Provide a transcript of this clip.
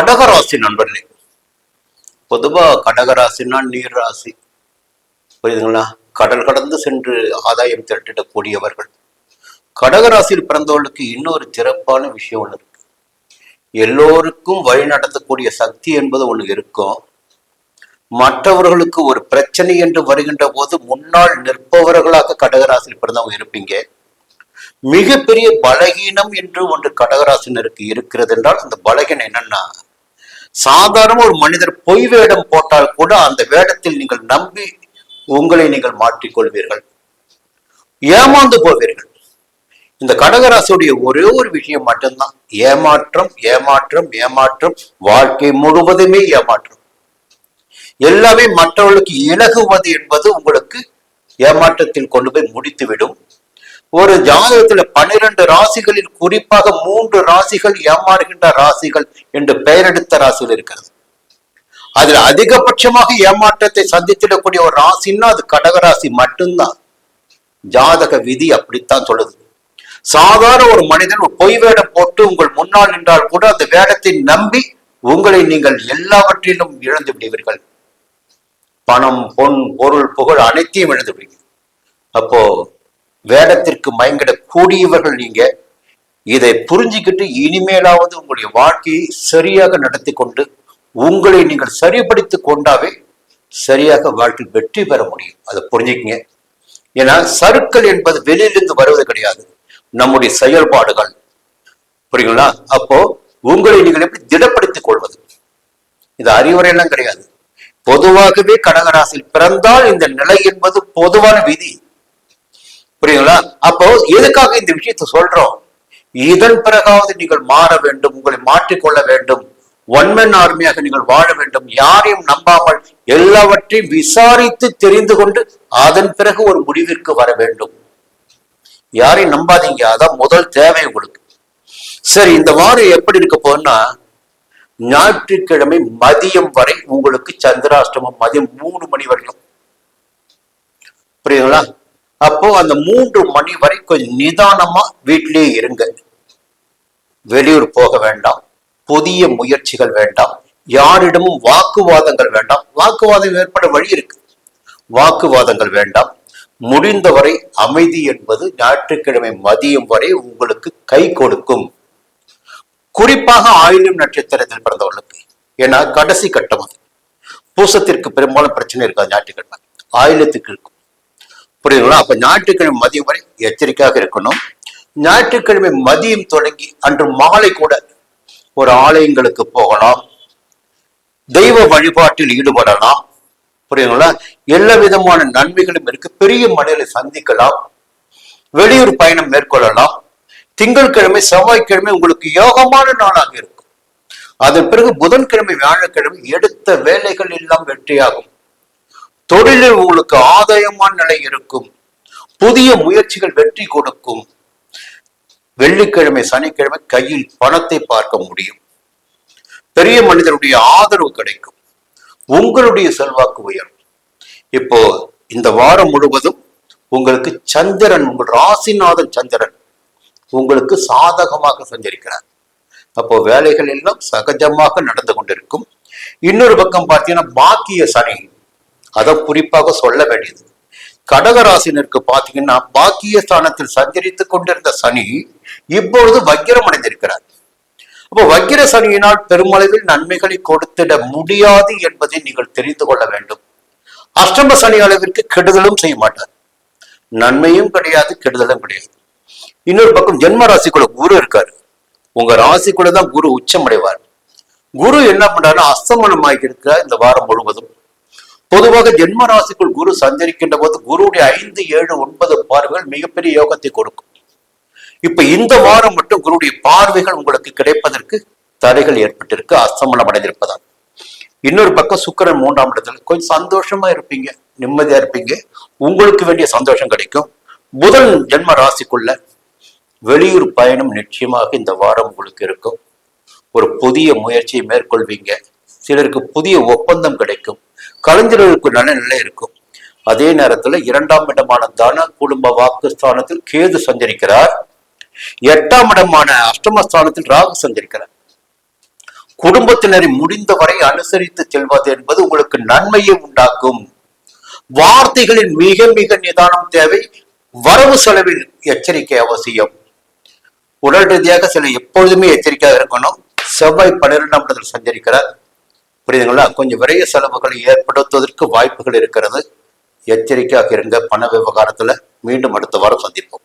கடகராசி நண்பர்களே, பொதுவா கடகராசினா நீர் ராசி, புரியுதுங்களா? கடல் கடந்து சென்று ஆதாயம் திரட்டிடக்கூடியவர்கள். கடகராசியில் பிறந்தவர்களுக்கு இன்னொரு சிறப்பான விஷயம் ஒன்று இருக்கு. எல்லோருக்கும் வழி நடத்தக்கூடிய சக்தி என்பது ஒண்ணு இருக்கும். மற்றவர்களுக்கு ஒரு பிரச்சனை என்று வருகின்ற போது முன்னால் நிற்பவர்களாக கடகராசியில் பிறந்தவங்க இருப்பீங்க. மிகப்பெரிய பலகீனம் என்று ஒன்று கடகராசினருக்கு இருக்கிறது என்றால் அந்த பலகீனம் என்னன்னா, சாதாரண ஒரு மனிதர் பொய் வேடம் போட்டால் கூட அந்த வேடத்தில் நீங்கள் நம்பி உங்களை நீங்கள் மாற்றிக்கொள்வீர்கள், ஏமாந்து போவீர்கள். இந்த கடகராசியுடைய ஒரே ஒரு விஷயம் மட்டும்தான், ஏமாற்றம் ஏமாற்றம் ஏமாற்றம். வாழ்க்கை முழுவதுமே ஏமாற்றம். எல்லாமே மற்றவர்களுக்கு இலகுவது என்பது உங்களுக்கு ஏமாற்றத்தில் கொண்டு போய் முடித்துவிடும். ஒரு ஜாதகத்துல 12 ராசிகளில் குறிப்பாக 3 ராசிகள் ஏமாறுகின்ற ராசிகள் என்று பெயரெடுத்த ராசிகள் இருக்கிறது. அதுல அதிகபட்சமாக ஏமாற்றத்தை சந்தித்திடக்கூடிய ஒரு ராசின்னா அது கடகராசி மட்டும்தான். ஜாதக விதி அப்படித்தான் சொல்லுது. சாதாரண ஒரு மனிதன் ஒரு பொய் வேடம் போட்டு உங்கள் முன்னால் நின்றால் கூட அந்த வேடத்தை நம்பி உங்களை நீங்கள் எல்லாவற்றிலும் இழந்து விடுவீர்கள். பணம், பொன், பொருள், புகழ் அனைத்தையும் இழந்து விடுவீங்க. அப்போ வேடத்திற்கு மயங்கிட கூடியவர்கள் நீங்க. இதை புரிஞ்சுக்கிட்டு இனிமேலாவது உங்களுடைய வாழ்க்கையை சரியாக நடத்தி கொண்டு உங்களை நீங்கள் சரிப்படுத்திக் கொண்டாவே சரியாக வாழ்க்கையில் வெற்றி பெற முடியும். அதை புரிஞ்சுக்கங்க. ஏன்னா சறுக்கல் என்பது வெளியிலிருந்து வருவது கிடையாது, நம்முடைய செயல்பாடுகள். புரியுங்களா? அப்போ உங்களை நீங்கள் எப்படி திடப்படுத்திக் கொள்வது, இது அறிவுரையெல்லாம் கிடையாது. பொதுவாகவே கடகராசியில் பிறந்தால் இந்த நிலை என்பது பொதுவான விதி. புரியுங்களா? அப்போ எதுக்காக இந்த விஷயத்தை சொல்றோம்? இதன் பிறகாவது நீங்கள் மாற வேண்டும், உங்களை மாற்றிக்கொள்ள வேண்டும், ஒன்மேன் ஆர்மியாக நீங்கள் வாழ வேண்டும். யாரையும் நம்பாமல் எல்லாவற்றையும் விசாரித்து தெரிந்து கொண்டு அதன் பிறகு ஒரு முடிவிற்கு வர வேண்டும். யாரையும் நம்பாதீங்க, அதான் முதல் தேவை உங்களுக்கு. சரி, இந்த வாரம் எப்படி இருக்க போனா, ஞாயிற்றுக்கிழமை மதியம் வரை உங்களுக்கு சந்திராஷ்டமம், மதியம் 3 மணி வரைக்கும். புரியுங்களா? அப்போ அந்த 3 மணி வரை கொஞ்சம் நிதானமா வீட்டிலேயே இருங்க. வெளியூர் போக வேண்டாம், புதிய முயற்சிகள் வேண்டாம், யாரிடமும் வாக்குவாதங்கள் வேண்டாம். வாக்குவாதம் ஏற்பட வழி இருக்கு, வாக்குவாதங்கள் வேண்டாம். முடிந்தவரை அமைதி என்பது ஞாயிற்றுக்கிழமை மதியம் வரை உங்களுக்கு கை கொடுக்கும். குறிப்பாக ஆயில்யம் நட்சத்திரத்தில் பிறந்தவர்களுக்கு, ஏன்னா கடைசி கட்டம் அது. பூசத்திற்கு பெரும்பாலும் பிரச்சனை இருக்காது, ஞாயிற்றுக்கிழமை ஆயில்யத்துக்கு இருக்கும். புரியுதுங்களா? அப்ப ஞாயிற்றுக்கிழமை மதியம் வரை எச்சரிக்கையாக இருக்கணும். ஞாயிற்றுக்கிழமை மதியம் தொடங்கி அன்று மாலை கூட ஒரு ஆலயங்களுக்கு போகலாம், தெய்வ வழிபாட்டில் ஈடுபடலாம். புரியுதுங்களா? எல்லா விதமான நன்மைகளும் இருக்கு. பெரிய மனிதர்களை சந்திக்கலாம், வெளியூர் பயணம் மேற்கொள்ளலாம். திங்கட்கிழமை செவ்வாய்க்கிழமை உங்களுக்கு யோகமான நாளாக இருக்கும். அதன் பிறகு புதன்கிழமை வியாழக்கிழமை எடுத்த வேலைகள் எல்லாம் வெற்றியாகும். தொழிலில் உங்களுக்கு ஆதாயமான நிலை இருக்கும். புதிய முயற்சிகள் வெற்றி கொடுக்கும். வெள்ளிக்கிழமை சனிக்கிழமை கையில் பணத்தை பார்க்க முடியும். பெரிய மனிதனுடைய ஆதரவு கிடைக்கும். உங்களுடைய செல்வாக்கு உயரும். இப்போ இந்த வாரம் முழுவதும் உங்களுக்கு சந்திரன், உங்கள் ராசிநாதன் சந்திரன் உங்களுக்கு சாதகமாக சஞ்சரிக்கிறார். அப்போ வேலைகள் எல்லாம் சகஜமாக நடந்து கொண்டிருக்கும். இன்னொரு பக்கம் பார்த்தீங்கன்னா பாக்கிய சனி, அதை குறிப்பாக சொல்ல வேண்டியது. கடகராசினருக்கு பாத்தீங்கன்னா பாக்கிய ஸ்தானத்தில் சஞ்சரித்துக் கொண்டிருந்த சனி இப்பொழுது வக்கிரம் அடைந்திருக்கிறார். அப்போ வக்கிர சனியினால் பெருமளவில் நன்மைகளை கொடுத்திட முடியாது என்பதை நீங்கள் தெரிந்து கொள்ள வேண்டும். அஷ்டம சனி அளவிற்கு கெடுதலும் செய்ய மாட்டார், நன்மையும் கிடையாது, கெடுதலும் கிடையாது. இன்னொரு பக்கம் ஜென்ம ராசிக்குள்ள குரு இருக்காரு. உங்க ராசிக்குள்ளதான் குரு உச்சம் அடைவார். குரு என்ன பண்றாரு, அஸ்தமனமாக இருக்கிறார் இந்த வாரம் முழுவதும். பொதுவாக ஜென்ம ராசிக்குள் குரு சஞ்சரிக்கின்ற போது குருடைய 5, 7, 9 பார்வைகள் மிகப்பெரிய யோகத்தை கொடுக்கும். இப்ப இந்த வாரம் மட்டும் குருடைய பார்வைகள் உங்களுக்கு கிடைப்பதற்கு தடைகள் ஏற்பட்டிருக்கு, அஸ்தமனம் அடைந்திருப்பதால். இன்னொரு பக்கம் சுக்கிரன் 3ஆம் இடத்துல, கொஞ்சம் சந்தோஷமா இருப்பீங்க, நிம்மதியா இருப்பீங்க, உங்களுக்கு வேண்டிய சந்தோஷம் கிடைக்கும். புதன் ஜென்ம ராசிக்குள்ள வெளியூர் பயணம் நிச்சயமாக இந்த வாரம் உங்களுக்கு இருக்கும். ஒரு புதிய முயற்சியை மேற்கொள்வீங்க. சிலருக்கு புதிய ஒப்பந்தம் கிடைக்கும். கலைஞர்களுக்கு நல்ல நிலை இருக்கும். அதே நேரத்துல 2ஆம் இடமான தன குடும்ப வாக்குஸ்தானத்தில் கேது சஞ்சரிக்கிறார். 8ஆம் இடமான அஷ்டமஸ்தானத்தில் ராகு சஞ்சரிக்கிறார். குடும்பத்தினரை முடிந்தவரை அனுசரித்து செல்வது என்பது உங்களுக்கு நன்மையை உண்டாக்கும். வார்த்தைகளில் மிக மிக நிதானம் தேவை. வரவு செலவில் எச்சரிக்கை அவசியம். உடல் ரீதியாக சில எப்பொழுதுமே எச்சரிக்கையாக இருக்கணும். செவ்வாய் 12ஆம் இடத்தில் சஞ்சரிக்கிறார். புரியுதுங்களா? கொஞ்சம் விரைய செலவுகளை ஏற்படுத்துவதற்கு வாய்ப்புகள் இருக்கிறது. எச்சரிக்கையாக இருங்க. பண விவகாரத்துல மீண்டும் அடுத்த வாரம் சந்திப்போம்.